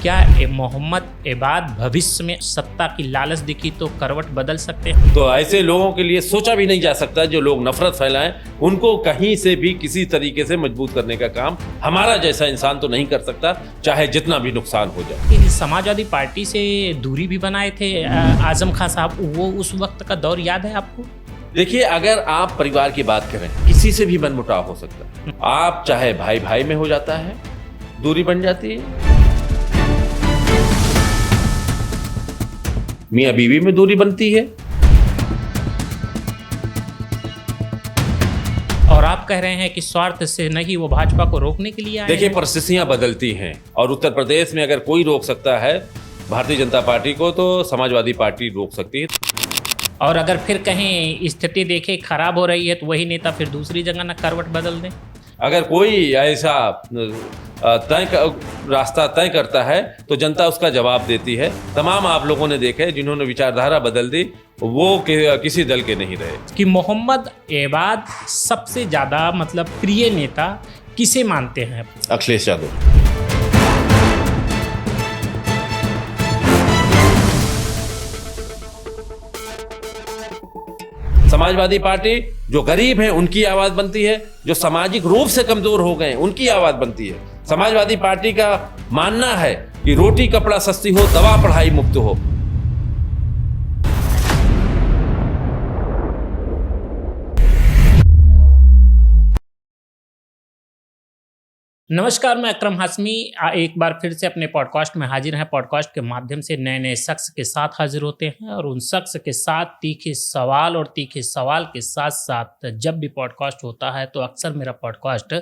क्या मोहम्मद इबाद भविष्य में सत्ता की लालच दिखी तो करवट बदल सकते हैं? तो ऐसे लोगों के लिए सोचा भी नहीं जा सकता जो लोग नफरत फैलाएं, उनको कहीं से भी किसी तरीके से मजबूत करने का काम हमारा जैसा इंसान तो नहीं कर सकता, चाहे जितना भी नुकसान हो जाए। कि समाजवादी पार्टी से दूरी भी बनाए थे आजम खान साहब, वो उस वक्त का दौर याद है आपको? देखिए, अगर आप परिवार की बात करें, किसी से भी मनमुटाव हो सकता है। आप चाहे भाई भाई में हो जाता है, दूरी बन जाती है, मियां बीवी में दूरी बनती है। और आप कह रहे हैं कि स्वार्थ से नहीं, वो भाजपा को रोकने के लिए आए देखिए, हैं। परिस्थितियां बदलती हैं और उत्तर प्रदेश में अगर कोई रोक सकता है भारतीय जनता पार्टी को, तो समाजवादी पार्टी रोक सकती है। और अगर फिर कहीं स्थिति देखे खराब हो रही है तो वही नेता फिर दूसरी जगह ना करवट बदल दें। अगर कोई ऐसा रास्ता तय करता है तो जनता उसका जवाब देती है। तमाम आप लोगों ने देखे जिन्होंने विचारधारा बदल दी, वो किसी दल के नहीं रहे। कि मोहम्मद इबाद सबसे ज्यादा मतलब प्रिय नेता किसे मानते हैं? अखिलेश यादव। समाजवादी पार्टी जो गरीब हैं उनकी आवाज बनती है, जो सामाजिक रूप से कमजोर हो गए उनकी आवाज बनती है। समाजवादी पार्टी का मानना है कि रोटी कपड़ा सस्ती हो, दवा पढ़ाई मुफ्त हो। नमस्कार, मैं अकरम हाशमी एक बार फिर से अपने पॉडकास्ट में हाजिर हैं। पॉडकास्ट के माध्यम से नए नए शख्स के साथ हाजिर होते हैं और उन शख्स के साथ तीखे सवाल और तीखे सवाल के साथ साथ जब भी पॉडकास्ट होता है तो अक्सर मेरा पॉडकास्ट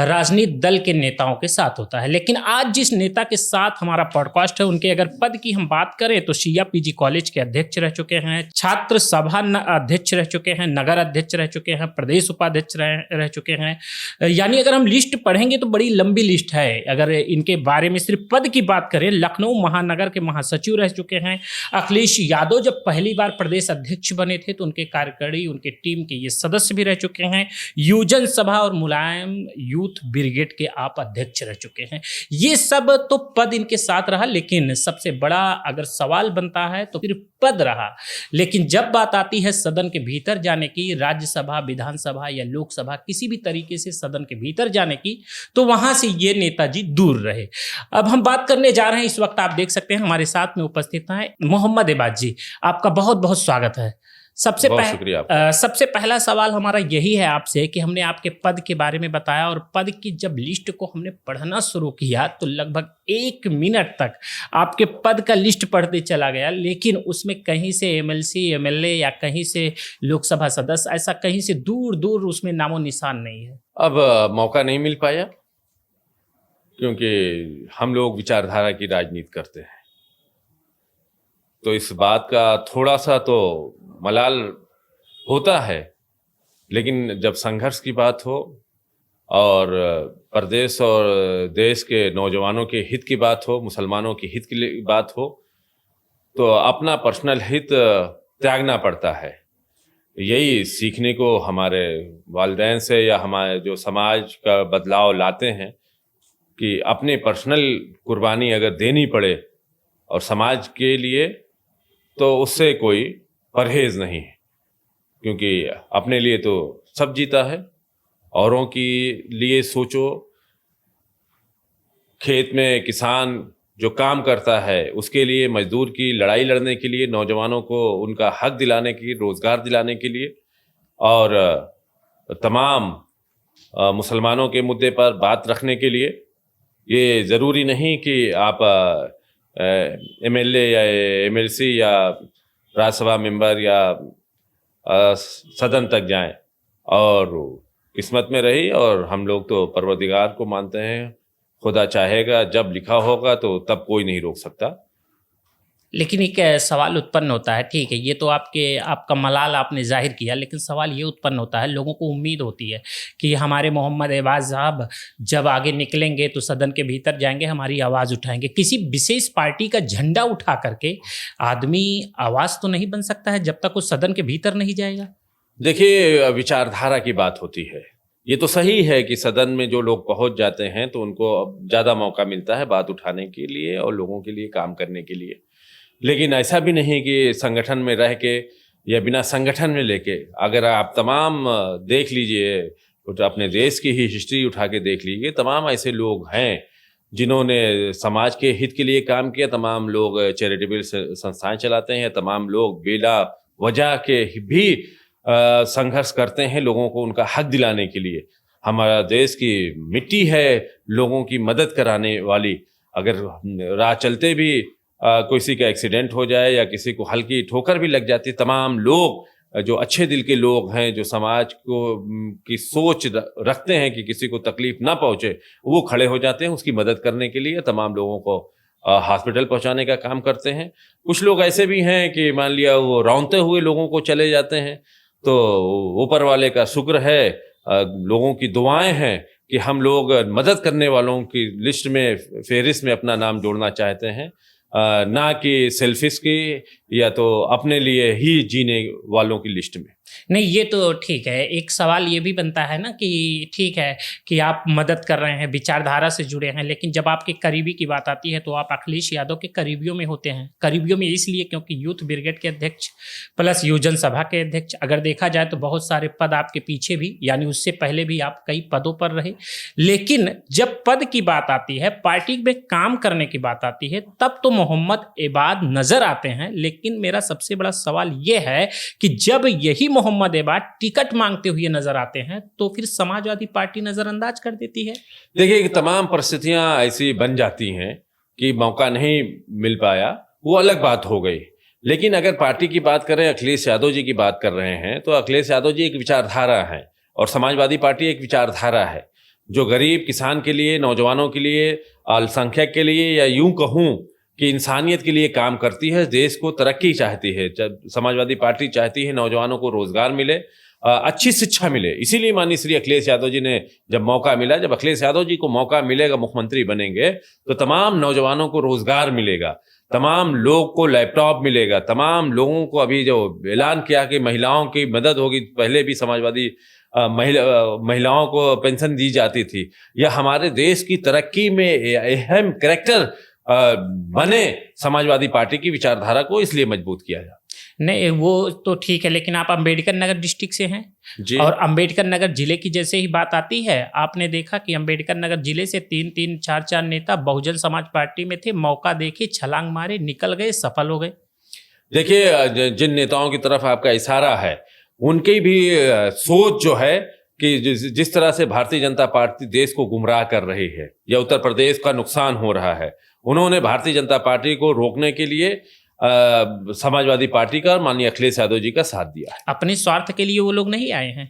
राजनीतिक दल के नेताओं के साथ होता है। लेकिन आज जिस नेता के साथ हमारा पॉडकास्ट है, उनके अगर पद की हम बात करें तो शिया पीजी कॉलेज के अध्यक्ष रह चुके हैं, छात्र सभा अध्यक्ष रह चुके हैं, नगर अध्यक्ष रह चुके हैं, प्रदेश उपाध्यक्ष रह चुके हैं। यानी अगर हम लिस्ट पढ़ेंगे तो बड़ी लंबी लिस्ट है। अगर इनके बारे में सिर्फ पद की बात करें, लखनऊ महानगर के महासचिव रह चुके हैं। अखिलेश यादव जब पहली बार प्रदेश अध्यक्ष बने थे तो उनके कार्यकारिणी, उनके टीम के ये सदस्य भी रह चुके हैं। युवजन सभा और मुलायम यूथ ब्रिगेड के आप अध्यक्ष रह चुके हैं। ये सब तो पद इनके साथ रहा, लेकिन सबसे बड़ा अगर सवाल बनता है तो फिर पद रहा। लेकिन जब बात आती है सदन के भीतर जाने की, राज्यसभा, विधानसभा या लोकसभा, किसी भी तरीके से सदन के भीतर जाने की, तो वहां से ये नेताजी दूर रहे। अब हम बात करने जा रहे हैं, इस वक्त आप देख सकते हैं हमारे साथ में उपस्थित हैं मोहम्मद इबाद जी। आपका बहुत बहुत स्वागत है। सबसे पहला सवाल हमारा यही है आपसे कि हमने आपके पद के बारे में बताया और पद की जब लिस्ट को हमने पढ़ना शुरू किया तो लगभग 1 मिनट तक आपके पद का लिस्ट पढ़ते चला गया, लेकिन उसमें कहीं से एमएलसी, एमएलए या कहीं से लोकसभा सदस्य, ऐसा कहीं से दूर दूर उसमें नामो निशान नहीं है। अब मौका नहीं मिल पाया क्योंकि हम लोग विचारधारा की राजनीति करते हैं, तो इस बात का थोड़ा सा तो मलाल होता है। लेकिन जब संघर्ष की बात हो और प्रदेश और देश के नौजवानों के हित की बात हो, मुसलमानों के हित की बात हो, तो अपना पर्सनल हित त्यागना पड़ता है। यही सीखने को हमारे वालिदैन से या हमारे जो समाज का बदलाव लाते हैं कि अपने पर्सनल कुर्बानी अगर देनी पड़े और समाज के लिए, तो उससे कोई परहेज नहीं है, क्योंकि अपने लिए तो सब जीता है। औरों के लिए सोचो, खेत में किसान जो काम करता है उसके लिए, मजदूर की लड़ाई लड़ने के लिए, नौजवानों को उनका हक दिलाने के लिए, रोजगार दिलाने के लिए, और तमाम मुसलमानों के मुद्दे पर बात रखने के लिए। ये ज़रूरी नहीं कि आप एमएलए या एमएलसी या राज्यसभा मेंबर या सदन तक जाएं, और किस्मत में रही। और हम लोग तो परवरदिगार को मानते हैं, खुदा चाहेगा जब लिखा होगा तो तब कोई नहीं रोक सकता। लेकिन एक सवाल उत्पन्न होता है, ठीक है, ये तो आपका मलाल आपने जाहिर किया, लेकिन सवाल ये उत्पन्न होता है, लोगों को उम्मीद होती है कि हमारे मोहम्मद इबाद साहब जब आगे निकलेंगे तो सदन के भीतर जाएंगे, हमारी आवाज़ उठाएंगे। किसी विशेष पार्टी का झंडा उठा करके आदमी आवाज़ तो नहीं बन सकता है जब तक वो सदन के भीतर नहीं जाएगा। देखिए, विचारधारा की बात होती है। ये तो सही है कि सदन में जो लोग पहुंच जाते हैं तो उनको अब ज़्यादा मौका मिलता है बात उठाने के लिए और लोगों के लिए काम करने के लिए। लेकिन ऐसा भी नहीं कि संगठन में रह के या बिना संगठन में लेके, अगर आप तमाम देख लीजिए, अपने देश की ही हिस्ट्री उठा के देख लीजिए, तमाम ऐसे लोग हैं जिन्होंने समाज के हित के लिए काम किया। तमाम लोग चैरिटेबल संस्थाएं चलाते हैं, तमाम लोग बेला वजह के भी संघर्ष करते हैं लोगों को उनका हक दिलाने के लिए। हमारा देश की मिट्टी है लोगों की मदद कराने वाली। अगर राह चलते भी किसी का एक्सीडेंट हो जाए या किसी को हल्की ठोकर भी लग जाती है, तमाम लोग जो अच्छे दिल के लोग हैं, जो समाज को की सोच रखते हैं कि किसी को तकलीफ ना पहुंचे, वो खड़े हो जाते हैं उसकी मदद करने के लिए। तमाम लोगों को हॉस्पिटल पहुंचाने का काम करते हैं। कुछ लोग ऐसे भी हैं कि मान लिया वो रौंदते हुए लोगों को चले जाते हैं, तो ऊपर वाले का शुक्र है, लोगों की दुआएं हैं कि हम लोग मदद करने वालों की लिस्ट में, फहरिस्त में अपना नाम जोड़ना चाहते हैं, ना कि सेल्फिश की या तो अपने लिए ही जीने वालों की लिस्ट में। नहीं, ये तो ठीक है। एक सवाल ये भी बनता है ना कि ठीक है कि आप मदद कर रहे हैं, विचारधारा से जुड़े हैं, लेकिन जब आपके करीबी की बात आती है तो आप अखिलेश यादव के करीबियों में होते हैं। करीबियों में इसलिए क्योंकि यूथ ब्रिगेड के अध्यक्ष प्लस युवजन सभा के अध्यक्ष, अगर देखा जाए तो बहुत सारे पद आपके पीछे भी, यानी उससे पहले भी आप कई पदों पर रहे। लेकिन जब पद की बात आती है, पार्टी में काम करने की बात आती है, तब तो मोहम्मद इबाद नजर आते हैं। लेकिन मेरा सबसे बड़ा सवाल यह है कि जब यही मोहम्मद इबाद टिकट मांगते हुए नजर आते हैं तो फिर समाजवादी पार्टी नजरअंदाज कर देती है। देखिए, तमाम परिस्थितियां ऐसी बन जाती हैं कि मौका नहीं मिल पाया, वो अलग बात हो गई। लेकिन अगर पार्टी की बात करें, अखिलेश यादव जी की बात कर रहे हैं, तो अखिलेश यादव जी एक विचारधारा है और समाजवादी पार्टी एक विचारधारा है जो गरीब किसान के लिए, नौजवानों के लिए, अल्पसंख्यक के लिए, या यूं कहूं कि इंसानियत के लिए काम करती है, देश को तरक्की चाहती है। जब समाजवादी पार्टी चाहती है नौजवानों को रोजगार मिले, अच्छी शिक्षा मिले। इसीलिए माननीय श्री अखिलेश यादव जी ने जब मौका मिला, जब अखिलेश यादव जी को मौका मिलेगा, मुख्यमंत्री बनेंगे, तो तमाम नौजवानों को रोजगार मिलेगा, तमाम लोग को लैपटॉप मिलेगा, तमाम लोगों को अभी जो ऐलान किया कि महिलाओं की मदद होगी, पहले भी समाजवादी महिलाओं को पेंशन दी जाती थी, या हमारे देश की तरक्की में अहम कैरेक्टर बने समाजवादी पार्टी की विचारधारा को, इसलिए मजबूत किया जाए। नहीं, वो तो ठीक है, लेकिन आप अंबेडकर नगर डिस्ट्रिक्ट से हैं जी। और अंबेडकर नगर जिले की जैसे ही बात आती है, आपने देखा कि अंबेडकर नगर जिले से 3-3, 4-4 नेता बहुजन समाज पार्टी में थे, मौका देखे, छलांग मारे, निकल गए, सफल हो गए। देखिए, जिन नेताओं की तरफ आपका इशारा है, उनकी भी सोच जो है कि जिस तरह से भारतीय जनता पार्टी देश को गुमराह कर रही है या उत्तर प्रदेश का नुकसान हो रहा है, उन्होंने भारतीय जनता पार्टी को रोकने के लिए समाजवादी पार्टी का और माननीय अखिलेश यादव जी का साथ दिया है। अपने स्वार्थ के लिए वो लोग नहीं आए हैं,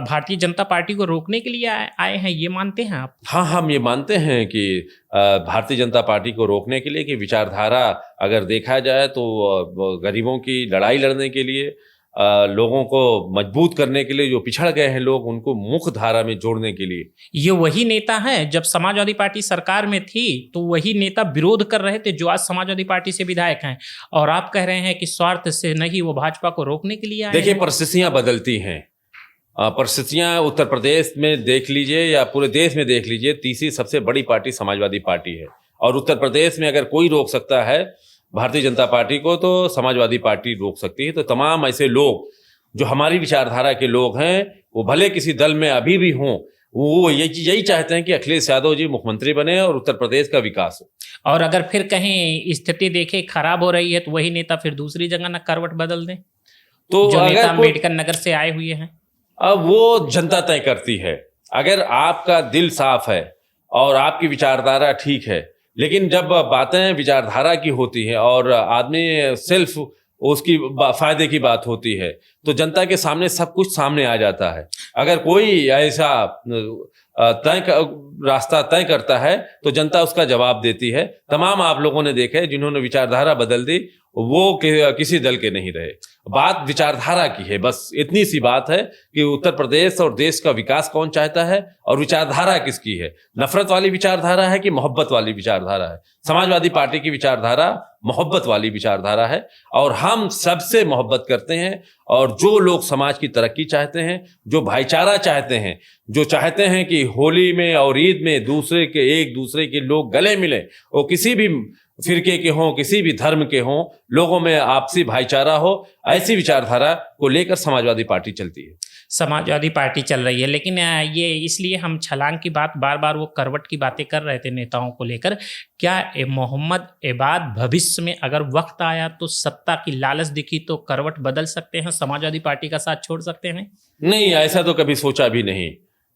भारतीय जनता पार्टी को रोकने के लिए आए हैं, ये मानते हैं आप? हाँ, हम ये मानते हैं कि भारतीय जनता पार्टी को रोकने के लिए, कि विचारधारा अगर देखा जाए तो गरीबों की लड़ाई लड़ने के लिए, लोगों को मजबूत करने के लिए, जो पिछड़ गए हैं लोग, उनको मुख्य धारा में जोड़ने के लिए। ये वही नेता हैं, जब समाजवादी पार्टी सरकार में थी तो वही नेता विरोध कर रहे थे जो आज समाजवादी पार्टी से विधायक हैं, और आप कह रहे हैं कि स्वार्थ से नहीं, वो भाजपा को रोकने के लिए आए। देखिए, परिस्थितियां बदलती हैं। परिस्थितियां उत्तर प्रदेश में देख लीजिए या पूरे देश में देख लीजिए, तीसरी सबसे बड़ी पार्टी समाजवादी पार्टी है, और उत्तर प्रदेश में अगर कोई रोक सकता है भारतीय जनता पार्टी को, तो समाजवादी पार्टी रोक सकती है। तो तमाम ऐसे लोग जो हमारी विचारधारा के लोग हैं, वो भले किसी दल में अभी भी हों, वो यही चाहते हैं कि अखिलेश यादव जी मुख्यमंत्री बने और उत्तर प्रदेश का विकास हो। और अगर फिर कहीं स्थिति देखे खराब हो रही है तो वही नेता फिर दूसरी जगह ना करवट बदल दें, तो जो नेता अम्बेडकर नगर से आए हुए हैं। अब वो जनता तय करती है। अगर आपका दिल साफ है और आपकी विचारधारा ठीक है, लेकिन जब बातें विचारधारा की होती है और आदमी सिर्फ उसकी फायदे की बात होती है, तो जनता के सामने सब कुछ सामने आ जाता है। अगर कोई ऐसा रास्ता तय करता है तो जनता उसका जवाब देती है। तमाम आप लोगों ने देखा है जिन्होंने विचारधारा बदल दी, वो किसी दल के नहीं रहे। बात विचारधारा की है, बस इतनी सी बात है कि उत्तर प्रदेश और देश का विकास कौन चाहता है और विचारधारा किसकी है। नफरत वाली विचारधारा है कि मोहब्बत वाली विचारधारा है? समाजवादी पार्टी की विचारधारा मोहब्बत वाली विचारधारा है, और हम सबसे मोहब्बत करते हैं और जो लोग समाज की तरक्की चाहते हैं, जो भाईचारा चाहते हैं, जो चाहते हैं कि होली में और ईद में एक दूसरे के लोग गले मिले, वो किसी भी फिरके के हों, किसी भी धर्म के हों, लोगों में आपसी भाईचारा हो, ऐसी विचारधारा को लेकर समाजवादी पार्टी चलती है। समाजवादी पार्टी चल रही है, लेकिन ये इसलिए हम छलांग की बात बार बार वो करवट की बातें कर रहे थे नेताओं को लेकर। क्या मोहम्मद इबाद भविष्य में अगर वक्त आया तो सत्ता की लालच दिखी तो करवट बदल सकते हैं, समाजवादी पार्टी का साथ छोड़ सकते हैं? नहीं, ऐसा तो कभी सोचा भी नहीं,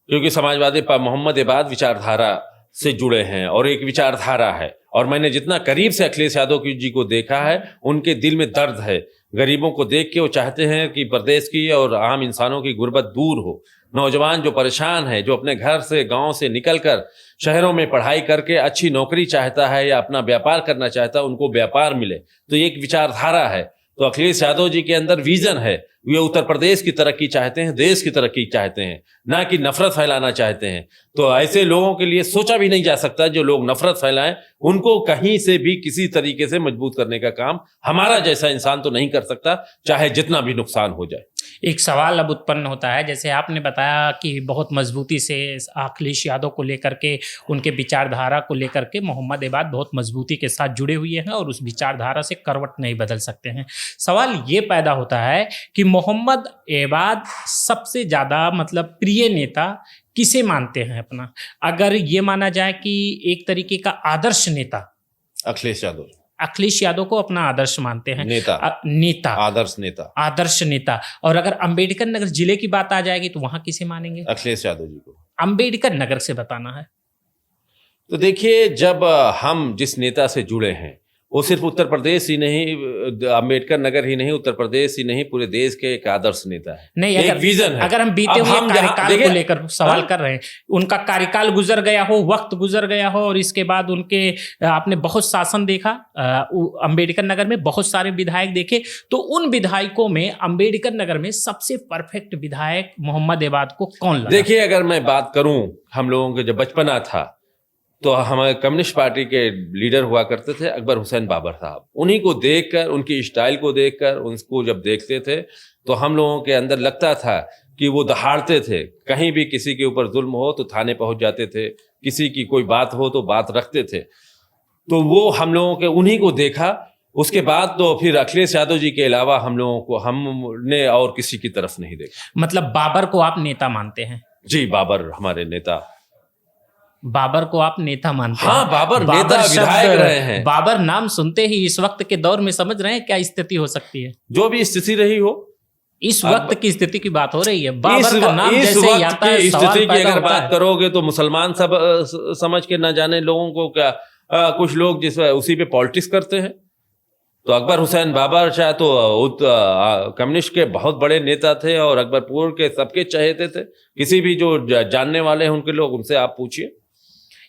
क्योंकि समाजवादी मोहम्मद इबाद विचारधारा से जुड़े हैं और एक विचारधारा है, और मैंने जितना करीब से अखिलेश यादव जी को देखा है, उनके दिल में दर्द है। गरीबों को देख के वो चाहते हैं कि प्रदेश की और आम इंसानों की गुर्बत दूर हो। नौजवान जो परेशान है, जो अपने घर से गांव से निकलकर शहरों में पढ़ाई करके अच्छी नौकरी चाहता है या अपना व्यापार करना चाहता है, उनको व्यापार मिले, तो ये एक विचारधारा है। तो अखिलेश यादव जी के अंदर विजन है, वे उत्तर प्रदेश की तरक्की चाहते हैं, देश की तरक्की चाहते हैं, ना कि नफरत फैलाना चाहते हैं। तो ऐसे लोगों के लिए सोचा भी नहीं जा सकता जो लोग नफरत फैलाएं, उनको कहीं से भी किसी तरीके से मजबूत करने का काम हमारा जैसा इंसान तो नहीं कर सकता, चाहे जितना भी नुकसान हो जाए। एक सवाल अब उत्पन्न होता है, जैसे आपने बताया कि बहुत मजबूती से अखिलेश यादव को लेकर के, उनके विचारधारा को लेकर के मोहम्मद इबाद बहुत मजबूती के साथ जुड़े हुए हैं और उस विचारधारा से करवट नहीं बदल सकते हैं। सवाल ये पैदा होता है कि मोहम्मद इबाद सबसे ज़्यादा मतलब प्रिय नेता किसे मानते हैं अपना? अगर ये माना जाए कि एक तरीके का आदर्श नेता अखिलेश यादव को अपना आदर्श मानते हैं, नेता आदर्श नेता। और अगर अंबेडकर नगर जिले की बात आ जाएगी तो वहां किसे मानेंगे? अखिलेश यादव जी को। अंबेडकर नगर से बताना है। तो देखिए, जब हम जिस नेता से जुड़े हैं वो सिर्फ उत्तर प्रदेश ही नहीं, अंबेडकर नगर ही नहीं, उत्तर प्रदेश ही नहीं, पूरे देश के एक आदर्श नेता है, नहीं, एक विजन है। अगर हम बीते हुए कार्यकाल को लेकर सवाल कर रहे हैं, उनका कार्यकाल गुजर गया हो, वक्त गुजर गया हो, और इसके बाद उनके आपने बहुत शासन देखा, अंबेडकर नगर में बहुत सारे विधायक देखे, तो उन विधायकों में अंबेडकर नगर में सबसे परफेक्ट विधायक मोहम्मद इबाद को कौन लगा? देखिए, अगर मैं बात करूं, हम लोगों के जब बचपना था तो हमारे कम्युनिस्ट पार्टी के लीडर हुआ करते थे अकबर हुसैन बाबर साहब। उन्हीं को देखकर, उनकी स्टाइल को देखकर, उनको जब देखते थे तो हम लोगों के अंदर लगता था कि वो दहाड़ते थे। कहीं भी किसी के ऊपर जुल्म हो तो थाने पहुंच जाते थे, किसी की कोई बात हो तो बात रखते थे। तो वो हम लोगों के उन्हीं को देखा। उसके बाद तो फिर अखिलेश यादव जी के अलावा हम लोगों को हमने और किसी की तरफ नहीं देखा। मतलब बाबर को आप नेता मानते हैं? जी, बाबर हमारे नेता। बाबर को आप नेता मानते हैं? हाँ, बाबर नेता विधायक रहे हैं। बाबर नाम सुनते ही इस वक्त के दौर में समझ रहे हैं क्या स्थिति हो सकती है? जो भी स्थिति रही हो, इस वक्त की स्थिति की बात हो रही है। बाबर का नाम जैसे ही आता है, सवाल स्थिति की पैदा अगर होता बात है। करोगे तो मुसलमान सब समझ के न जाने लोगों को क्या, कुछ लोग जिस उसी पे पॉलिटिक्स करते हैं। तो अकबर हुसैन बाबर शायद तो कम्युनिस्ट के बहुत बड़े नेता थे और अकबरपुर के सबके चहेते थे। किसी भी जो जानने वाले हैं उनके लोग, उनसे आप पूछिए।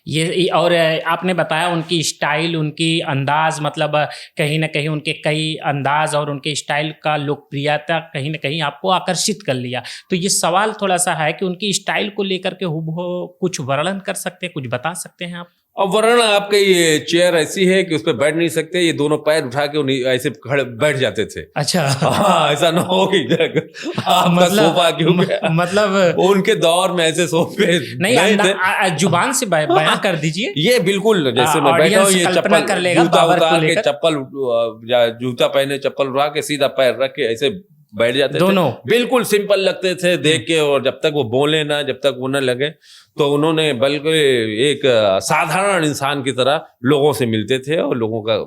ये और आपने बताया उनकी स्टाइल, उनकी अंदाज, मतलब कहीं ना कहीं उनके कई अंदाज और उनके स्टाइल का लोकप्रियता कहीं ना कहीं आपको आकर्षित कर लिया। तो ये सवाल थोड़ा सा है कि उनकी स्टाइल को लेकर के हुबहू कुछ वर्णन कर सकते हैं, कुछ बता सकते हैं आप? अब वर्णन, आपके ये चेयर ऐसी है कि उस पर बैठ नहीं सकते, ये दोनों पैर उठा के ऐसे खड़े बैठ जाते थे। अच्छा। हाँ, ऐसा ना हो कि आपका सोफा क्यों गया। मतलब उनके दौर में ऐसे सोफे नहीं थे। जुबान से बयां कर दीजिए। ये बिल्कुल जैसे मैं बैठा हूँ, ये चप्पल कर लेगा, जूता उतार के, चप्पल या जूता पहने चप्पल उठा के सीधा पैर रख के ऐसे बैठ जाते दोनों थे। बिल्कुल सिंपल लगते थे देख के, और जब तक वो बोले ना, जब तक वो न लगे, तो उन्होंने बल्कि एक साधारण इंसान की तरह लोगों से मिलते थे और लोगों का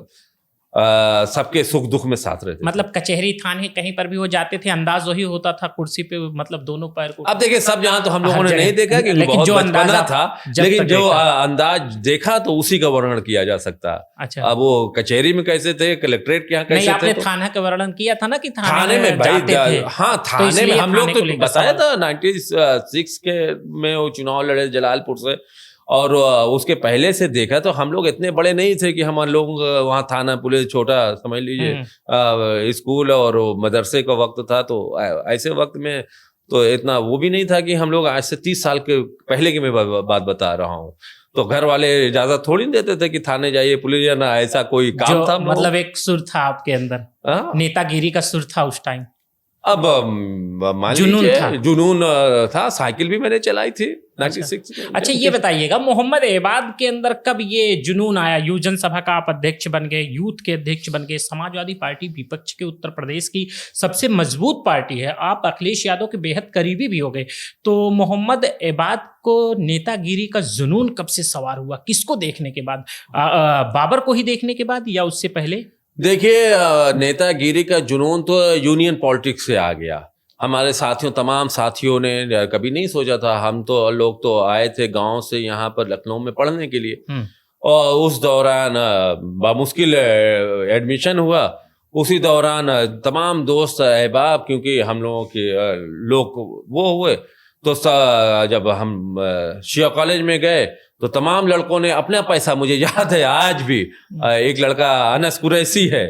सबके सुख दुख में साथ रहते। मतलब कचहरी, थाने, कहीं पर भी वो जाते थे, अंदाज वही होता था कुर्सी पे, मतलब दोनों पैर को। अब देखिए, सब जहां तो हम लोगों ने नहीं देखा कि लेकिन जो अंदाज था, लेकिन जो अंदाज देखा तो उसी का वर्णन किया जा सकता। अच्छा। अब वो कचहरी में कैसे थे, कलेक्ट्रेट के यहाँ कैसे थे? आपने थाना का वर्णन किया था ना कि थाने में भाई, हाँ, थाने में हम लोग तो बताया था 96 के में वो चुनाव लड़े जलालपुर से, और उसके पहले से देखा तो हम लोग इतने बड़े नहीं थे कि हम लोग वहाँ थाना पुलिस छोटा समझ लीजिए, स्कूल और मदरसे का वक्त था। तो ऐसे वक्त में तो इतना वो भी नहीं था कि हम लोग आज से 30 साल के पहले की मैं बात बता रहा हूँ। तो घर वाले इजाजत थोड़ी देते थे कि थाने जाइए, पुलिस जाना, ऐसा कोई काम था? मतलब एक सुर था आपके अंदर, नेतागिरी का सुर था उस टाइम। अब मान लीजिए जुनून था। साइकिल भी मैंने चलाई थी 96 में। अच्छा ये बताइएगा, मोहम्मद एबाद के अंदर कब ये जुनून आया? युवजन सभा का आप अध्यक्ष बन गए, यूथ के अध्यक्ष बन गए, समाजवादी पार्टी विपक्ष के उत्तर प्रदेश की सबसे मजबूत पार्टी है, आप अखिलेश यादव के बेहद करीबी भी हो गए, तो मोहम्मद एबाद को नेतागिरी का जुनून कब से सवार हुआ? किसको देखने के बाद? बाबर को ही देखने के बाद या उससे पहले? देखिए, नेतागिरी का जुनून तो यूनियन पॉलिटिक्स से आ गया। हमारे साथियों, तमाम साथियों ने कभी नहीं सोचा था। हम तो लोग तो आए थे गांव से यहाँ पर लखनऊ में पढ़ने के लिए, और उस दौरान बामुश्किल एडमिशन हुआ। उसी दौरान तमाम दोस्त अहबाब, क्योंकि हम लोगों के लोग वो हुए, तो जब हम शिया कॉलेज में गए तो तमाम लड़कों ने अपना पैसा, मुझे याद है आज भी, एक लड़का अनस कुरैशी है,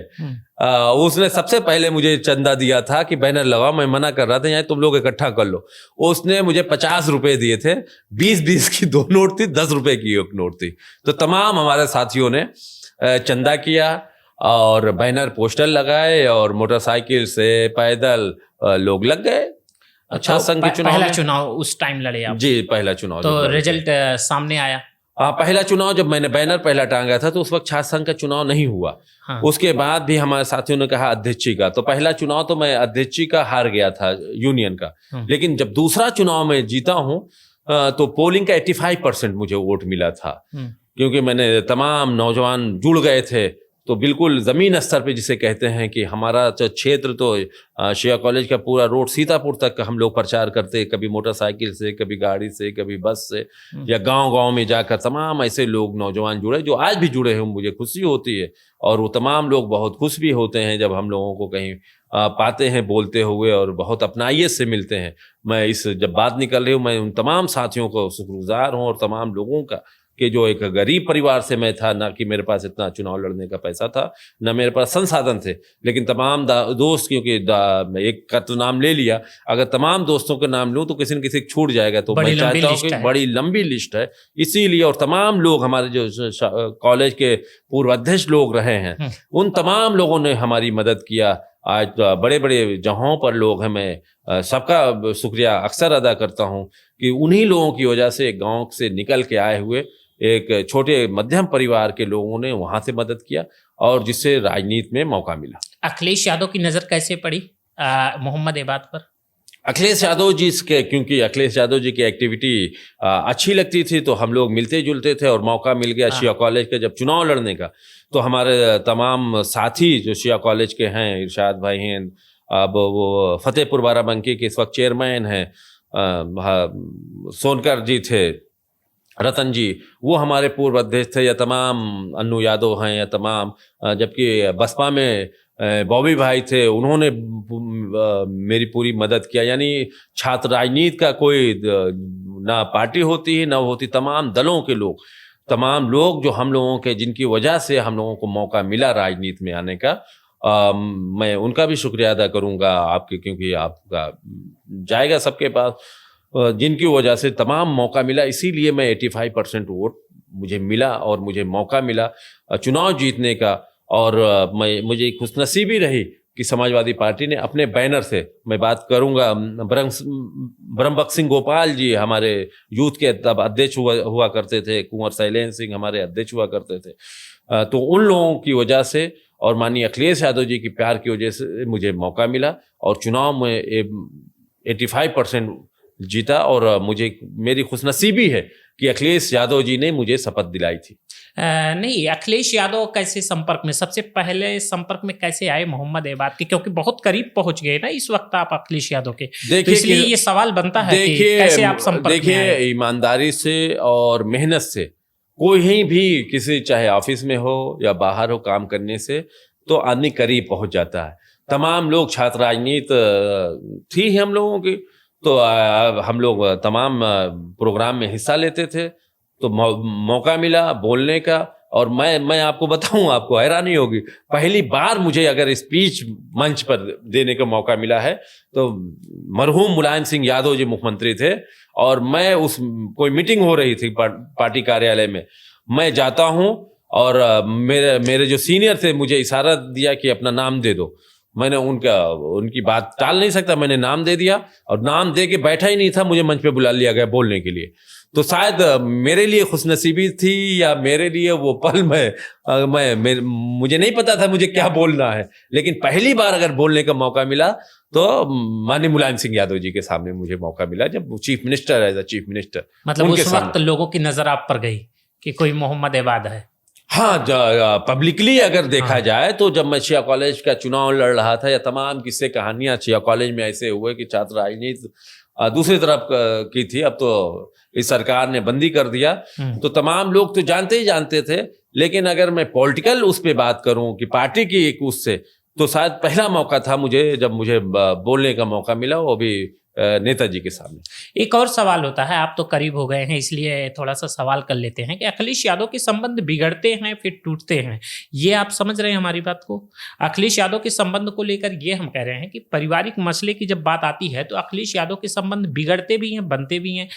उसने सबसे पहले मुझे चंदा दिया था कि बैनर लगाओ। मैं मना कर रहा था, यहाँ तुम लोग इकट्ठा कर लो। उसने मुझे 50 रुपए दिए थे। 20-20 की 2 नोट थी, 10 रुपए की 1 नोट थी। तो तमाम हमारे साथियों ने चंदा किया और बैनर पोस्टर लगाए, और मोटरसाइकिल से पैदल लोग लग गए। अच्छा, संघ के चुनाव, पहला चुनाव उस टाइम लड़े आप? जी, पहला चुनाव। तो रिजल्ट सामने आया? हाँ, पहला चुनाव जब मैंने बैनर पहला टांगा था तो उस वक्त छात्र संघ का चुनाव नहीं हुआ। हाँ। उसके बाद भी हमारे साथियों ने कहा अध्यक्षी का, तो पहला चुनाव तो मैं अध्यक्षी का हार गया था, यूनियन का। लेकिन जब दूसरा चुनाव में जीता हूँ तो पोलिंग का 85% मुझे वोट मिला था, क्योंकि मैंने तमाम नौजवान जुड़ गए थे। तो बिल्कुल जमीन स्तर पे जिसे कहते हैं कि हमारा क्षेत्र तो शिया कॉलेज का पूरा रोड सीतापुर तक हम लोग प्रचार करते, कभी मोटरसाइकिल से, कभी गाड़ी से, कभी बस से, या गांव-गांव में जाकर तमाम ऐसे लोग नौजवान जुड़े जो आज भी जुड़े हैं। मुझे खुशी होती है, और वो तमाम लोग बहुत खुश भी होते हैं जब हम लोगों को कहीं पाते हैं बोलते हुए, और बहुत अपनाइयत से मिलते हैं। मैं जब बात निकल रही हूँ, मैं उन तमाम साथियों को शुक्रगुजार हूँ, और तमाम लोगों का कि जो एक गरीब परिवार से मैं था, ना कि मेरे पास इतना चुनाव लड़ने का पैसा था, ना मेरे पास संसाधन थे, लेकिन तमाम दोस्त, क्योंकि एक का तो नाम ले लिया, अगर तमाम दोस्तों के नाम लूं तो किसी न किसी छूट जाएगा। तो मैं चाहता हूँ कि बड़ी लंबी लिस्ट है, इसीलिए, और तमाम लोग हमारे जो कॉलेज के पूर्व अध्यक्ष लोग रहे हैं, उन तमाम लोगों ने हमारी मदद किया। आज बड़े बड़े जगहों पर लोग हैं, मैं सबका शुक्रिया अक्सर अदा करता हूँ कि उन्हीं लोगों की वजह से गाँव से निकल के आए हुए एक छोटे मध्यम परिवार के लोगों ने वहां से मदद किया, और जिससे राजनीति में मौका मिला। अखिलेश यादव की नजर कैसे पड़ी मोहम्मद एबाद पर? अखिलेश यादव जी के, क्योंकि अखिलेश यादव जी की एक्टिविटी अच्छी लगती थी, तो हम लोग मिलते जुलते थे, और मौका मिल गया शिया कॉलेज के जब चुनाव लड़ने का, तो हमारे तमाम साथी जो शिया कॉलेज के हैं, इरशाद भाई हैं, अब वो फतेहपुर बाराबंकी के इस वक्त चेयरमैन हैं, सोनकर जी थे, रतन जी, वो हमारे पूर्व अध्यक्ष थे, या तमाम अन्नू यादव हैं, या तमाम, जबकि बसपा में बॉबी भाई थे, उन्होंने मेरी पूरी मदद किया। यानी छात्र राजनीति का कोई ना पार्टी होती है, ना होती, तमाम दलों के लोग, तमाम लोग जो हम लोगों के, जिनकी वजह से हम लोगों को मौका मिला राजनीति में आने का, मैं उनका भी शुक्रिया अदा करूंगा आपके, क्योंकि आपका जाएगा सबके पास, जिनकी वजह से तमाम मौका मिला। इसीलिए मैं 85% वोट मुझे मिला, और मुझे मौका मिला चुनाव जीतने का। और मुझे खुशनसीबी रही कि समाजवादी पार्टी ने अपने बैनर से, मैं बात करूंगा, ब्रह्मबख्श सिंह गोपाल जी हमारे यूथ के तब अध्यक्ष हुआ करते थे, कुंवर शैलेंद्र सिंह हमारे अध्यक्ष हुआ करते थे, तो उन लोगों की वजह से, और माननीय अखिलेश यादव जी की प्यार की वजह से मुझे मौका मिला, और चुनाव में 85% जीता। और मुझे, मेरी खुशनसीबी है कि अखिलेश यादव जी ने मुझे शपथ दिलाई थी। नहीं, अखिलेश यादव कैसे संपर्क में, सबसे पहले संपर्क में कैसे आए मोहम्मद एबाद के? क्योंकि बहुत करीब पहुंच गए ना इस वक्त आप अखिलेश यादव के, तो इसलिए ये सवाल बनता है कि कैसे आप संपर्क में आए? ईमानदारी से और मेहनत से कोई भी किसी, चाहे ऑफिस में हो या बाहर हो, काम करने से तो आदमी करीब पहुंच जाता है। तमाम लोग, छात्र राजनीति थी हम लोगों की, तो हम लोग तमाम प्रोग्राम में हिस्सा लेते थे, तो मौका मिला बोलने का। और मैं आपको बताऊं, आपको हैरानी होगी, पहली बार मुझे अगर स्पीच मंच पर देने का मौका मिला है तो मरहूम मुलायम सिंह यादव जी मुख्यमंत्री थे, और मैं कोई मीटिंग हो रही थी पार्टी कार्यालय में, मैं जाता हूं, और मेरे जो सीनियर थे मुझे इशारा दिया कि अपना नाम दे दो। मैंने उनकी बात टाल नहीं सकता, मैंने नाम दे दिया और नाम दे के बैठा ही नहीं था, मुझे मंच पे बुला लिया गया बोलने के लिए। तो शायद मेरे लिए खुशनसीबी थी या मेरे लिए वो पल मुझे नहीं पता था मुझे क्या बोलना है, लेकिन पहली बार अगर बोलने का मौका मिला तो माननीय मुलायम सिंह यादव जी के सामने मुझे मौका मिला, जब chief minister as a chief minister. मतलब उस वक्त लोगों की नजर आप पर गई कि कोई मोहम्मद एबाद है। हाँ, पब्लिकली अगर देखा जाए तो जब मैं शिया कॉलेज का चुनाव लड़ रहा था, या तमाम किस्से कहानियां शिया कॉलेज में ऐसे हुए कि छात्र राजनीति दूसरी तरफ की थी, अब तो इस सरकार ने बंदी कर दिया, तो तमाम लोग तो जानते ही जानते थे। लेकिन अगर मैं पॉलिटिकल उस पे बात करूं कि पार्टी की एक उससे, तो शायद पहला मौका था मुझे, जब मुझे बोलने का मौका मिला, वो भी नेताजी के सामने। एक और सवाल होता है, आप तो करीब हो गए हैं इसलिए थोड़ा सा सवाल कर लेते हैं कि अखिलेश यादव के संबंध बिगड़ते हैं फिर टूटते हैं, ये आप समझ रहे हैं हमारी बात को? अखिलेश यादव के संबंध को लेकर ये हम कह रहे हैं कि पारिवारिक मसले की जब बात आती है तो अखिलेश यादव के संबंध बिगड़ते भी हैं, बनते भी हैं।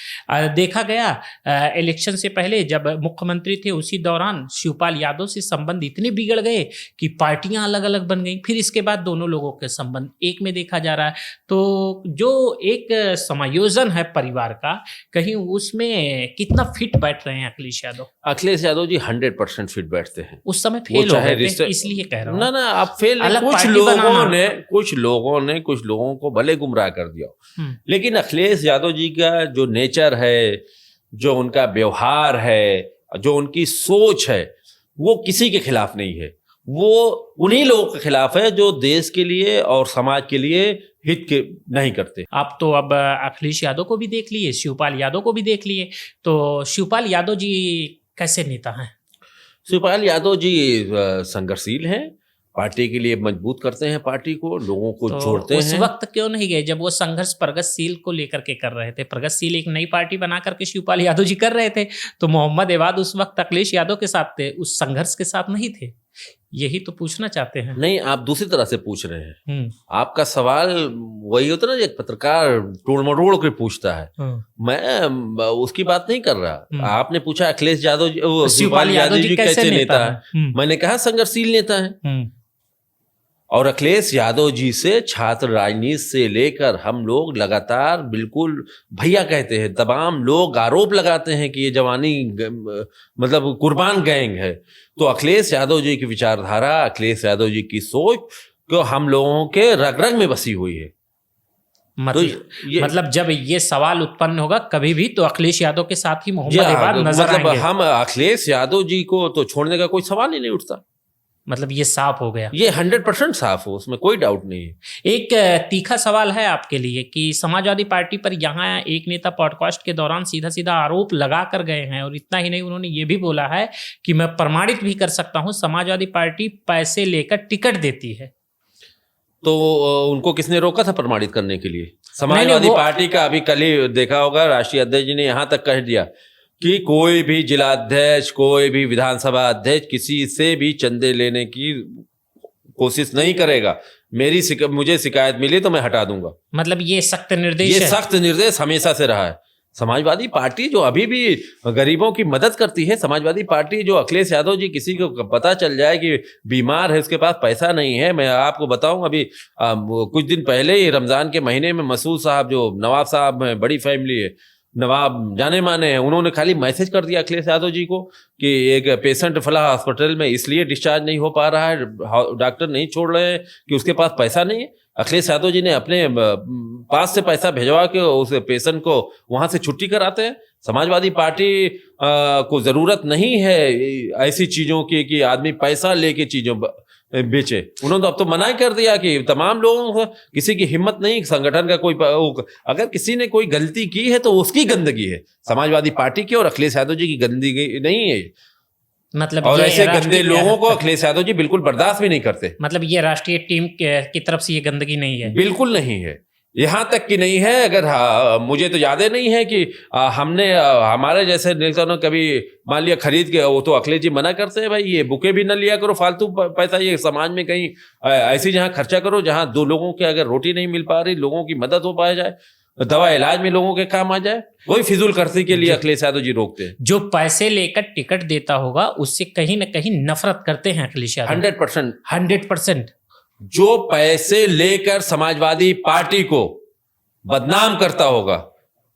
देखा गया इलेक्शन से पहले जब मुख्यमंत्री थे उसी दौरान शिवपाल यादव से संबंध इतने बिगड़ गए कि पार्टियां अलग अलग बन गई, फिर इसके बाद दोनों लोगों के संबंध एक में देखा जा रहा है। तो जो एक समायोजन है परिवार का, कहीं उसमें कितना फिट बैठ रहे हैं अखिलेश यादव? अखिलेश यादव जी 100% फिट बैठते हैं। उस समय फेल हो गए थे, इसलिए कह रहा हूं। ना आप फेल, कुछ लोगों को भले गुमराह कर दिया, लेकिन अखिलेश यादव जी का जो नेचर है, जो उनका व्यवहार है, जो उनकी सोच है, वो किसी के खिलाफ नहीं है। वो उन्हीं लोगों के खिलाफ है जो देश के लिए और समाज के लिए हित के नहीं करते। आप तो अब अखिलेश यादव को भी देख लिए, शिवपाल यादव को भी देख लिए, तो शिवपाल यादव जी कैसे नेता हैं? शिवपाल यादव जी संघर्षशील हैं, पार्टी के लिए मजबूत करते हैं, पार्टी को, लोगों को जोड़ते हैं। उस वक्त क्यों नहीं गए जब वो संघर्ष प्रगतिशील को लेकर के कर रहे थे? प्रगतिशील एक नई पार्टी बना करके शिवपाल यादव जी कर रहे थे, तो मोहम्मद एबाद उस वक्त अखिलेश यादव के साथ थे, उस संघर्ष के साथ नहीं थे। यही तो पूछना चाहते हैं। नहीं, आप दूसरी तरह से पूछ रहे हैं। आपका सवाल वही होता ना, एक पत्रकार टोड़ मरोड़ के पूछता है। मैं उसकी बात नहीं कर रहा। आपने पूछा अखिलेश यादव, शिवपाल यादव जी कैसे नेता है? मैंने कहा संघर्षशील नेता है। और अखिलेश यादव जी से छात्र राजनीति से लेकर हम लोग लगातार बिल्कुल भैया कहते हैं। तमाम लोग आरोप लगाते हैं कि ये जवानी मतलब कुर्बान गैंग है। तो अखिलेश यादव जी की विचारधारा, अखिलेश यादव जी की सोच को हम लोगों के रग रग में बसी हुई है। मतलब जब ये सवाल उत्पन्न होगा कभी भी, तो अखिलेश यादव के साथ ही मोहम्मद एबाद नजर आएंगे। हम अखिलेश यादव जी को तो छोड़ने का कोई सवाल ही नहीं उठता। मतलब ये साफ हो गया, ये 100% साफ हो, उसमें कोई डाउट नहीं है। एक तीखा सवाल है आपके लिए कि समाजवादी पार्टी पर यहाँ एक नेता पॉडकास्ट के दौरान सीधा सीधा आरोप लगा कर गए हैं, और इतना ही नहीं, उन्होंने ये भी बोला है कि मैं प्रमाणित भी कर सकता हूँ समाजवादी पार्टी पैसे लेकर टिकट देती है। तो उनको किसने रोका था प्रमाणित करने के लिए? समाजवादी पार्टी का अभी कल ही देखा होगा, राष्ट्रीय अध्यक्ष जी ने यहाँ तक कह दिया कि कोई भी जिला अध्यक्ष, कोई भी विधानसभा अध्यक्ष किसी से भी चंदे लेने की कोशिश नहीं करेगा। मुझे शिकायत मिली तो मैं हटा दूंगा। मतलब ये सख्त निर्देश है? ये सख्त निर्देश हमेशा से रहा है। समाजवादी पार्टी जो अभी भी गरीबों की मदद करती है, समाजवादी पार्टी जो अखिलेश यादव जी किसी को पता चल जाए कि बीमार है, उसके पास पैसा नहीं है। मैं आपको बताऊं, अभी कुछ दिन पहले ही रमजान के महीने में मसूद साहब, जो नवाब साहब हैं, बड़ी फैमिली है, नवाब जाने माने हैं, उन्होंने खाली मैसेज कर दिया अखिलेश यादव जी को कि एक पेशेंट फला हॉस्पिटल में इसलिए डिस्चार्ज नहीं हो पा रहा है, डॉक्टर नहीं छोड़ रहे हैं कि उसके पास पैसा नहीं है। अखिलेश यादव जी ने अपने पास से पैसा भिजवा के उस पेशेंट को वहां से छुट्टी कराते हैं। समाजवादी पार्टी को जरूरत नहीं है ऐसी चीजों की कि आदमी पैसा लेके चीजों बेचे। उन्होंने तो अब तो मना ही कर दिया कि तमाम लोगों को, किसी की हिम्मत नहीं, संगठन का कोई, अगर किसी ने कोई गलती की है तो उसकी गंदगी है, समाजवादी पार्टी की और अखिलेश यादव जी की गंदगी नहीं है। मतलब और ऐसे गंदे लोगों को अखिलेश यादव जी बिल्कुल बर्दाश्त भी नहीं करते। मतलब ये राष्ट्रीय टीम की तरफ से ये गंदगी नहीं है? बिल्कुल नहीं है, यहाँ तक कि नहीं है। अगर मुझे तो याद नहीं है कि हमने हमारे जैसे नेताओं ने कभी मान लिया खरीद के, वो तो अखिलेश जी मना करते हैं, भाई ये बुके भी न लिया करो फालतू पैसा, ये समाज में कहीं ऐसी जहाँ खर्चा करो जहाँ दो लोगों के अगर रोटी नहीं मिल पा रही, लोगों की मदद हो पाया जाए, दवा इलाज में लोगों के काम आ जाए, वही फिजूल खर्ची के लिए अखिलेश यादव जी रोकते हैं। जो पैसे लेकर टिकट देता होगा उससे कहीं ना कहीं नफरत करते हैं अखिलेश यादव। 100%। जो पैसे लेकर समाजवादी पार्टी को बदनाम करता होगा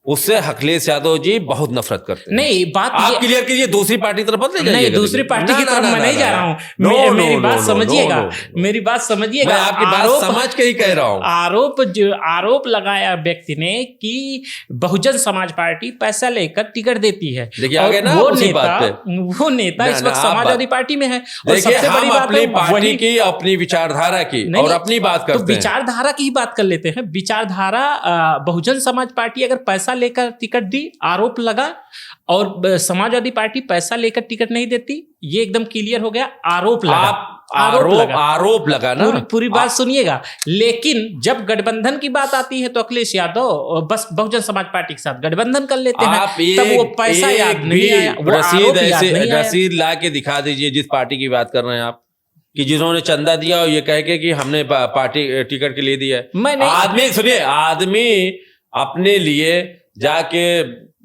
उससे अखिलेश यादव जी बहुत नफरत करते हैं। नहीं, बात आप ये क्लियर कीजिए, दूसरी पार्टी तरफ मत ले जाइएगा। नहीं, दूसरी पार्टी की तरफ मैं नहीं जा रहा हूं। मेरी बात समझिएगा, मेरी बात समझिएगा। मैं आपकी बात समझ के ही कह रहा हूं। आरोप लगाया व्यक्ति ने कि बहुजन समाज पार्टी पैसा लेकर टिकट देती है। देखिए आगे ना वो नेता इस वक्त समाजवादी पार्टी में है। और सबसे बड़ी बात अपनी पार्टी की, अपनी विचारधारा की और अपनी बात करते हैं। तो विचारधारा की ही बात कर लेते हैं। विचारधारा, बहुजन समाज पार्टी अगर पैसा लेकर टिकट दी, आरोप लगा, और समाजवादी पार्टी पैसा लेकर टिकट नहीं देती, ये एकदम क्लियर हो गया। आरोप लगा, आरोप लगा ना। पूरी बात सुनिएगा। लेकिन जब गठबंधन की बात आती है तो अखिलेश यादव बस बहुजन समाज पार्टी के साथ गठबंधन कर लेते हैं। तब वो पैसा याद नहीं आया, रसीद ला के दिखा दीजिए जिस पार्टी की बात कर रहे हैं आप, कि जिन्होंने चंदा दिया और ये कह के कि हमने पार्टी टिकट के लिए दिया है। आदमी सुनिए, आदमी अपने लिए जाके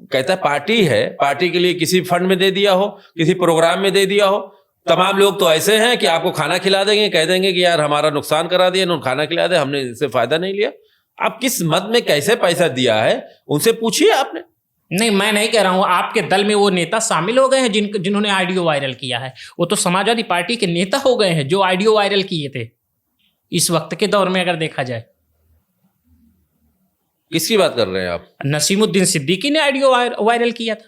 कहता है पार्टी है, पार्टी के लिए किसी फंड में दे दिया हो, किसी प्रोग्राम में दे दिया हो। तमाम लोग तो ऐसे हैं कि आपको खाना खिला देंगे, कह देंगे कि यार हमारा नुकसान करा दिया, इन्होंने खाना खिला दे, हमने इससे फायदा नहीं लिया। आप किस मद में कैसे पैसा दिया है उनसे पूछिए आपने। नहीं, मैं नहीं कह रहा हूं। आपके दल में वो नेता शामिल हो गए हैं जिन्होंने ऑडियो वायरल किया है। वो तो समाजवादी पार्टी के नेता हो गए हैं जो ऑडियो वायरल किए थे इस वक्त के दौर में, अगर देखा जाए। किसकी बात कर रहे हैं आप? नसीमुद्दीन सिद्दीकी ने ऑडियो वायरल किया था।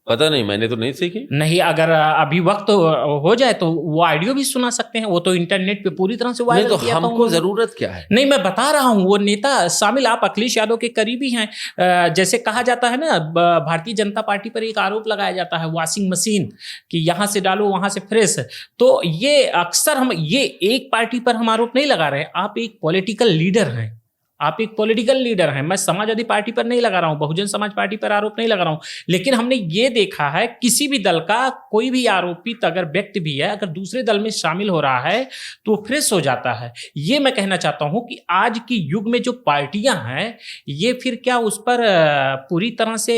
पता नहीं, मैंने तो नहीं सीखी। नहीं, अगर अभी वक्त हो जाए तो वो ऑडियो भी सुना सकते हैं। वो तो इंटरनेट पे पूरी तरह से वायरल तो किया था। हमको जरूरत क्या है? नहीं, मैं बता रहा हूँ, वो नेता शामिल, आप अखिलेश यादव के करीबी हैं। जैसे कहा जाता है ना, भारतीय जनता पार्टी पर एक आरोप लगाया जाता है वॉशिंग मशीन, कि यहाँ से डालो वहां से फ्रेश। तो ये अक्सर हम ये एक पार्टी पर हम आरोप नहीं लगा रहे। आप एक पॉलिटिकल लीडर हैं, आप एक पॉलिटिकल लीडर हैं। मैं समाजवादी पार्टी पर नहीं लगा रहा हूं, बहुजन समाज पार्टी पर आरोप नहीं लगा रहा हूं। लेकिन हमने ये देखा है, किसी भी दल का कोई भी आरोपित अगर व्यक्ति भी है, अगर दूसरे दल में शामिल हो रहा है तो फ्रेश हो जाता है। ये मैं कहना चाहता हूं कि आज की युग में जो पार्टियां हैं, ये फिर क्या उस पर पूरी तरह से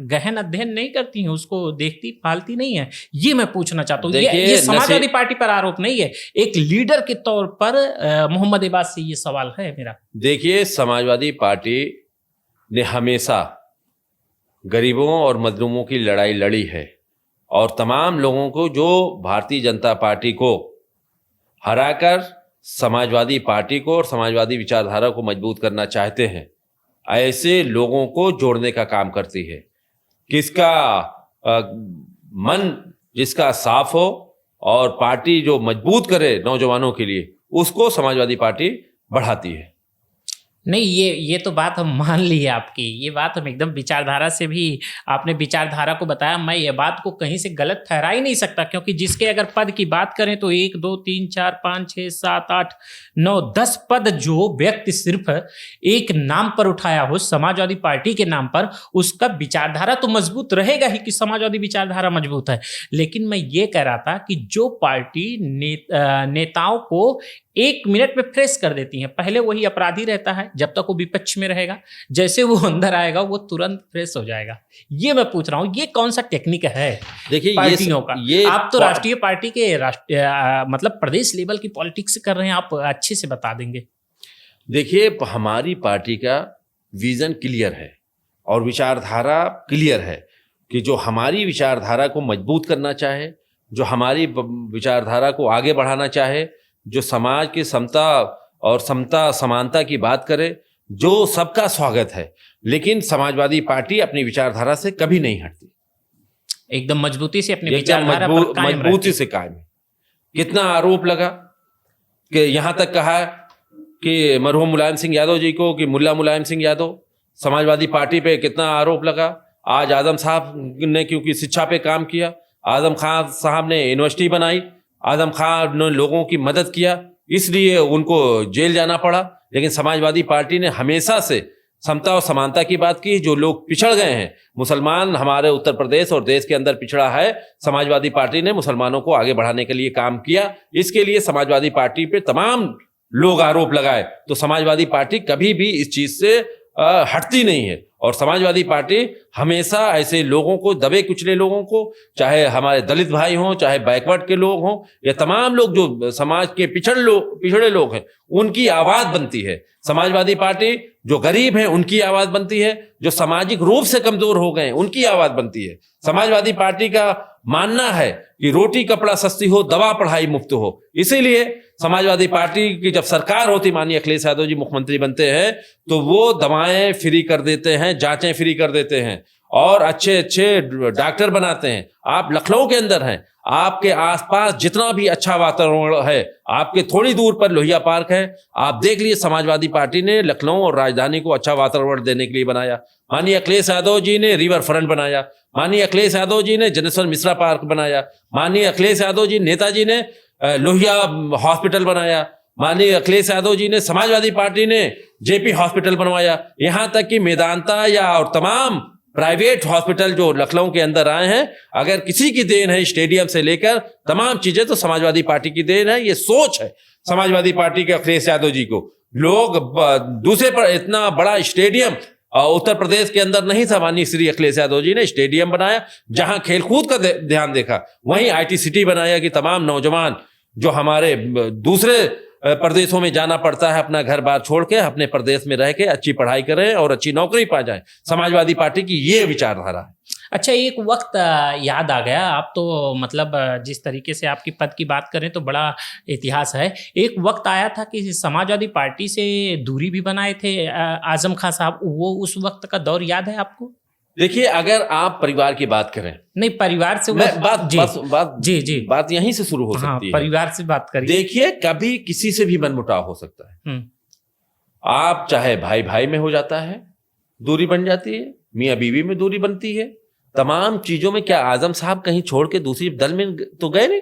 गहन अध्ययन नहीं करती हैं, उसको देखती फालती नहीं है। ये मैं पूछना चाहता हूँ। ये समाजवादी पार्टी पर आरोप नहीं है, एक लीडर के तौर पर मोहम्मद अब्बास से ये सवाल है मेरा। देखिए, समाजवादी पार्टी ने हमेशा गरीबों और मजलूमों की लड़ाई लड़ी है, और तमाम लोगों को जो भारतीय जनता पार्टी को हराकर समाजवादी पार्टी को और समाजवादी विचारधारा को मजबूत करना चाहते हैं, ऐसे लोगों को जोड़ने का काम करती है। किसका मन जिसका साफ हो और पार्टी जो मजबूत करे नौजवानों के लिए, उसको समाजवादी पार्टी बढ़ाती है। नहीं, ये तो बात हम मान ली है आपकी। ये बात हम एकदम विचारधारा से भी, आपने विचारधारा को बताया, मैं ये बात को कहीं से गलत ठहरा ही नहीं सकता। क्योंकि जिसके अगर पद की बात करें तो 1 2 3 4 5 6 7 8 9 10 पद जो व्यक्ति सिर्फ एक नाम पर उठाया हो, समाजवादी पार्टी के नाम पर, उसका विचारधारा तो मजबूत रहेगा ही कि समाजवादी विचारधारा मजबूत है। लेकिन मैं ये कह रहा था कि जो पार्टी नेताओं को 1 मिनट में फ्रेश कर देती हैं, पहले वही अपराधी रहता है जब तक वो विपक्ष में रहेगा, जैसे वो अंदर आएगा वो तुरंत फ्रेश हो जाएगा। ये मैं पूछ रहा हूँ, ये कौन सा टेक्निक है देखिए पार्टियों का? आप तो राष्ट्रीय पार्टी के मतलब प्रदेश लेवल की पॉलिटिक्स कर रहे हैं, आप अच्छे से बता देंगे। देखिए, हमारी पार्टी का विजन क्लियर है और विचारधारा क्लियर है कि जो हमारी विचारधारा को मजबूत करना चाहे, जो हमारी विचारधारा को आगे बढ़ाना चाहे, जो समाज की समता और समता समानता की बात करे, जो सबका स्वागत है, लेकिन समाजवादी पार्टी अपनी विचारधारा से कभी नहीं हटती, एकदम मजबूती से अपनी विचारधारा पर कायम मजबूती से कायम है। कितना आरोप लगा कि यहाँ तक कहा कि मरहूम मुलायम सिंह यादव जी को कि मुल्ला मुलायम सिंह यादव, समाजवादी पार्टी पे कितना आरोप लगा। आज आजम साहब ने क्योंकि शिक्षा पे काम किया, आजम खान साहब ने यूनिवर्सिटी बनाई, आजम खान ने लोगों की मदद किया, इसलिए उनको जेल जाना पड़ा। लेकिन समाजवादी पार्टी ने हमेशा से समता और समानता की बात की। जो लोग पिछड़ गए हैं, मुसलमान हमारे उत्तर प्रदेश और देश के अंदर पिछड़ा है, समाजवादी पार्टी ने मुसलमानों को आगे बढ़ाने के लिए काम किया। इसके लिए समाजवादी पार्टी पे तमाम लोग आरोप लगाए, तो समाजवादी पार्टी कभी भी इस चीज से हटती नहीं है और समाजवादी पार्टी हमेशा ऐसे लोगों को, दबे कुचले लोगों को, चाहे हमारे दलित भाई हों, चाहे बैकवर्ड के लोग हों, या तमाम लोग जो समाज के पिछड़े लोग हैं, उनकी आवाज बनती है। समाजवादी पार्टी जो गरीब हैं उनकी आवाज बनती है, जो सामाजिक रूप से कमजोर हो गए उनकी आवाज बनती है। समाजवादी पार्टी का मानना है कि रोटी कपड़ा सस्ती हो, दवा पढ़ाई मुफ्त हो। इसीलिए समाजवादी पार्टी की जब सरकार होती, माननीय अखिलेश यादव जी मुख्यमंत्री बनते हैं, तो वो दवाएं फ्री कर देते हैं, जांचें फ्री कर देते हैं और अच्छे अच्छे डॉक्टर बनाते हैं। आप लखनऊ के अंदर हैं, आपके आसपास जितना भी अच्छा वातावरण है, आपके थोड़ी दूर पर लोहिया पार्क है, आप देख लीजिए समाजवादी पार्टी ने लखनऊ और राजधानी को अच्छा वातावरण देने के लिए बनाया। माननीय अखिलेश यादव जी ने रिवर फ्रंट बनाया, माननीय अखिलेश यादव जी ने जनेश्वर मिश्रा पार्क बनाया, माननीय अखिलेश यादव जी नेताजी ने लोहिया हॉस्पिटल बनाया, माननीय अखिलेश यादव जी ने, समाजवादी पार्टी ने जेपी हॉस्पिटल बनवाया, यहां तक कि मेदांता या और तमाम प्राइवेट हॉस्पिटल जो लखनऊ के अंदर आए हैं, अगर किसी की देन है स्टेडियम से लेकर तमाम चीजें, तो समाजवादी पार्टी की देन है। ये सोच है समाजवादी पार्टी के अखिलेश यादव जी को। लोग दूसरे पर इतना बड़ा स्टेडियम उत्तर प्रदेश के अंदर नहीं था, माननीय श्री अखिलेश यादव जी ने स्टेडियम बनाया, जहां खेलकूद का ध्यान देखा। वहीं IT सिटी बनाया कि तमाम नौजवान जो हमारे दूसरे प्रदेशों में जाना पड़ता है, अपना घर बार छोड़ के अपने प्रदेश में रह के अच्छी पढ़ाई करें और अच्छी नौकरी पा जाएं। समाजवादी पार्टी की ये विचारधारा है। अच्छा, एक वक्त याद आ गया, आप तो मतलब जिस तरीके से आपकी पद की बात करें तो बड़ा इतिहास है। एक वक्त आया था कि समाजवादी पार्टी से दूरी भी बनाए थे आजम खान साहब, वो उस वक्त का दौर याद है आपको? देखिए, अगर आप परिवार की बात करें, नहीं परिवार से बात यहीं से शुरू हो सकती है। परिवार से बात करिए। देखिए, कभी किसी से भी मनमुटाव हो सकता है। आप चाहे भाई भाई में हो जाता है, दूरी बन जाती है, मियाँ बीवी में दूरी बनती है, तमाम चीजों में। क्या आजम साहब कहीं छोड़ के दूसरी दल में तो गए नहीं?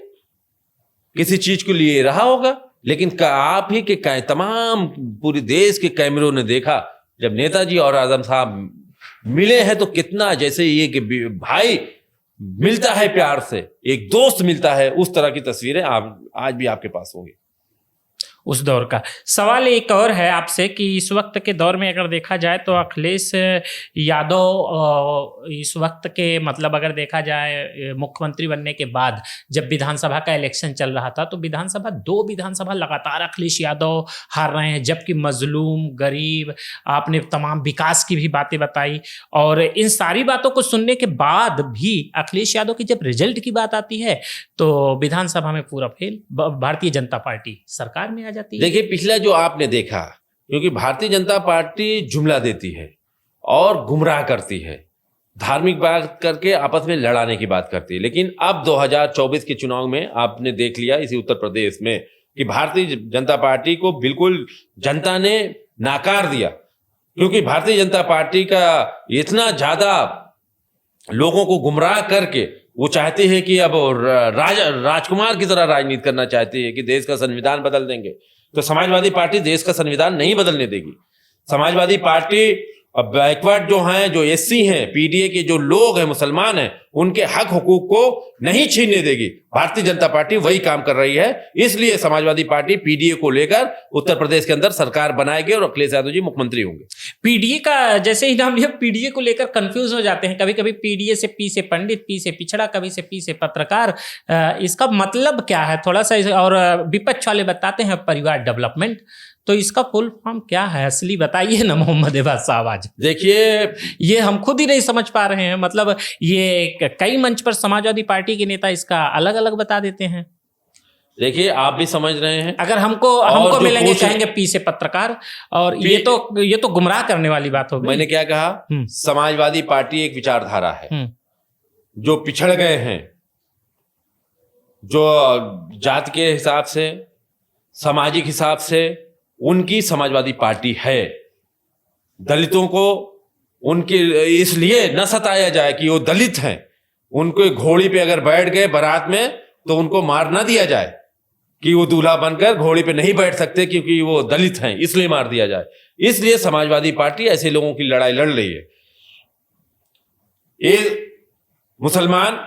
किसी चीज के लिए रहा होगा, लेकिन आप ही के तमाम पूरे देश के कैमरों ने देखा, जब नेताजी और आजम साहब मिले हैं तो कितना, जैसे ये कि भाई मिलता है प्यार से, एक दोस्त मिलता है, उस तरह की तस्वीरें आज भी आपके पास होंगी उस दौर का। सवाल एक और है आपसे कि इस वक्त के दौर में अगर देखा जाए तो अखिलेश यादव इस वक्त के मतलब अगर देखा जाए मुख्यमंत्री बनने के बाद, जब विधानसभा का इलेक्शन चल रहा था तो दो विधानसभा लगातार अखिलेश यादव हार रहे हैं, जबकि मजलूम गरीब, आपने तमाम विकास की भी बातें बताई, और इन सारी बातों को सुनने के बाद भी अखिलेश यादव की जब रिजल्ट की बात आती है तो विधानसभा में पूरा फेल, भारतीय जनता पार्टी सरकार में जाती है। देखिए, पिछला जो आपने देखा, क्योंकि भारतीय जनता पार्टी जुमला देती है और गुमराह करती है, धार्मिक बात करके आपस में लड़ाने की बात करती है, लेकिन अब 2024 के चुनाव में आपने देख लिया इसी उत्तर प्रदेश में कि भारतीय जनता पार्टी को बिल्कुल जनता ने नाकार दिया, क्योंकि भारतीय जनता पार्टी का इतना ज्यादा लोगों को गुमराह करके वो चाहते हैं कि अब राजकुमार की तरह राजनीति करना चाहते हैं कि देश का संविधान बदल देंगे। तो समाजवादी पार्टी देश का संविधान नहीं बदलने देगी। समाजवादी पार्टी अब बैकवर्ड जो हैं, जो SC हैं, PDA के जो लोग हैं, मुसलमान हैं, उनके हक हुकूक को नहीं छीनने देगी। भारतीय जनता पार्टी वही काम कर रही है। इसलिए समाजवादी पार्टी PDA को लेकर उत्तर प्रदेश के अंदर सरकार बनाएगी और अखिलेश यादव जी मुख्यमंत्री होंगे। PDA का जैसे ही नाम लिया, PDA को लेकर कंफ्यूज हो जाते हैं, कभी कभी PDA से P से पंडित, P से पिछड़ा, कभी से P से पत्रकार। इसका मतलब क्या है थोड़ा सा, और विपक्ष वाले बताते हैं परिवार डेवलपमेंट, तो इसका फुल फॉर्म क्या है असली बताइए ना मोहम्मद एबाज साहब। आज देखिए, ये हम खुद ही नहीं समझ पा रहे हैं, मतलब ये कई मंच पर समाजवादी पार्टी के नेता इसका अलग अलग बता देते हैं। देखिए, आप भी समझ रहे हैं, अगर हमको मिलेंगे कहेंगे P से पत्रकार, और ये तो गुमराह करने वाली बात हो गई। मैंने क्या कहा, समाजवादी पार्टी एक विचारधारा है। जो पिछड़ गए हैं, जो जात के हिसाब से, सामाजिक हिसाब से, उनकी समाजवादी पार्टी है। दलितों को उनके इसलिए न सताया जाए कि वो दलित हैं, उनको घोड़ी पे अगर बैठ गए बारात में तो उनको मार ना दिया जाए कि वो दूल्हा बनकर घोड़ी पे नहीं बैठ सकते क्योंकि वो दलित हैं, इसलिए मार दिया जाए। इसलिए समाजवादी पार्टी ऐसे लोगों की लड़ाई लड़ रही है। ये मुसलमान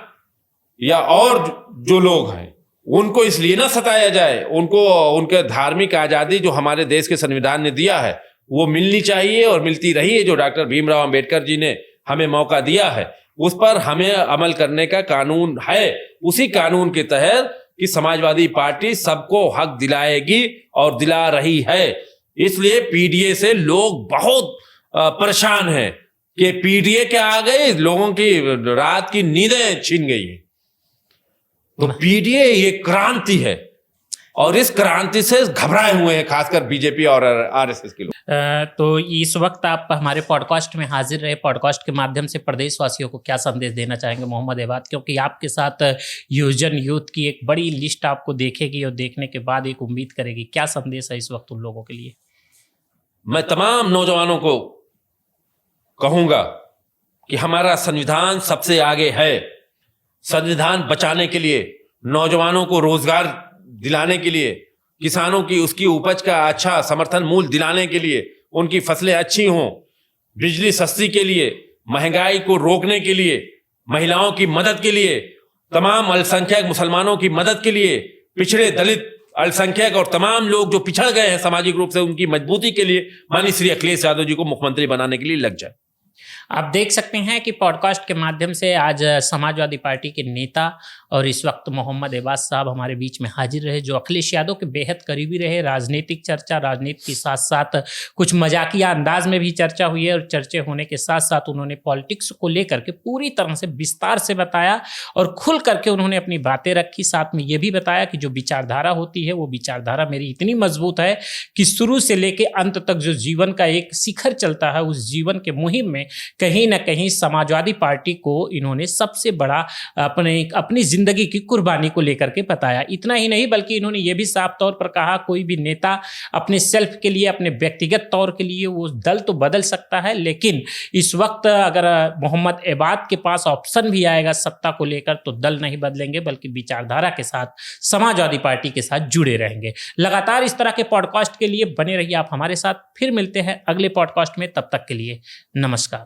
या और जो लोग हैं उनको इसलिए ना सताया जाए, उनको उनके धार्मिक आजादी जो हमारे देश के संविधान ने दिया है वो मिलनी चाहिए और मिलती रही है। जो डॉक्टर भीमराव अंबेडकर जी ने हमें मौका दिया है, उस पर हमें अमल करने का कानून है। उसी कानून के तहत कि समाजवादी पार्टी सबको हक दिलाएगी और दिला रही है। इसलिए पीडीए से लोग बहुत परेशान हैं कि पीडीए के आ गए, लोगों की रात की नींदें छीन गई हैं। तो पीडीए ये क्रांति है और इस क्रांति से घबराए हुए हैं खासकर बीजेपी और आरएसएस के लोग। तो इस वक्त आप हमारे पॉडकास्ट में हाजिर रहे, पॉडकास्ट के माध्यम से प्रदेशवासियों को क्या संदेश देना चाहेंगे मोहम्मद एबाद? क्योंकि आपके साथ युवजन यूथ की एक बड़ी लिस्ट आपको देखेगी और देखने के बाद एक उम्मीद करेगी, क्या संदेश है इस वक्त उन लोगों के लिए? मैं तमाम नौजवानों को कहूंगा कि हमारा संविधान सबसे आगे है। संविधान बचाने के लिए, नौजवानों को रोजगार दिलाने के लिए, किसानों की उसकी उपज का अच्छा समर्थन मूल्य दिलाने के लिए, उनकी फसलें अच्छी हों, बिजली सस्ती के लिए, महंगाई को रोकने के लिए, महिलाओं की मदद के लिए, तमाम अल्पसंख्यक मुसलमानों की मदद के लिए, पिछड़े दलित अल्पसंख्यक और तमाम लोग जो पिछड़ गए हैं सामाजिक रूप से, उनकी मजबूती के लिए माननीय श्री अखिलेश यादव जी को मुख्यमंत्री बनाने के लिए लग जाए। आप देख सकते हैं कि पॉडकास्ट के माध्यम से आज समाजवादी पार्टी के नेता और इस वक्त मोहम्मद एबाद साहब हमारे बीच में हाजिर रहे, जो अखिलेश यादव के बेहद करीबी रहे। राजनीतिक चर्चा, राजनीति के साथ साथ कुछ मजाकिया अंदाज में भी चर्चा हुई है और चर्चे होने के साथ साथ उन्होंने पॉलिटिक्स को लेकर के पूरी तरह से विस्तार से बताया और खुल करके उन्होंने अपनी बातें रखी। साथ में ये भी बताया कि जो विचारधारा होती है वो विचारधारा मेरी इतनी मजबूत है कि शुरू से लेकर अंत तक जो जीवन का एक शिखर चलता है, उस जीवन के मुहिम में कहीं ना कहीं समाजवादी पार्टी को इन्होंने सबसे बड़ा अपनी जिंदगी की कुर्बानी को लेकर के बताया। इतना ही नहीं बल्कि इन्होंने ये भी साफ तौर पर कहा, कोई भी नेता अपने सेल्फ के लिए, अपने व्यक्तिगत तौर के लिए वो दल तो बदल सकता है, लेकिन इस वक्त अगर मोहम्मद एबाद के पास ऑप्शन भी आएगा सत्ता को लेकर तो दल नहीं बदलेंगे बल्कि विचारधारा के साथ समाजवादी पार्टी के साथ जुड़े रहेंगे। लगातार इस तरह के पॉडकास्ट के लिए बने रहिए आप हमारे साथ। फिर मिलते हैं अगले पॉडकास्ट में, तब तक के लिए नमस्कार।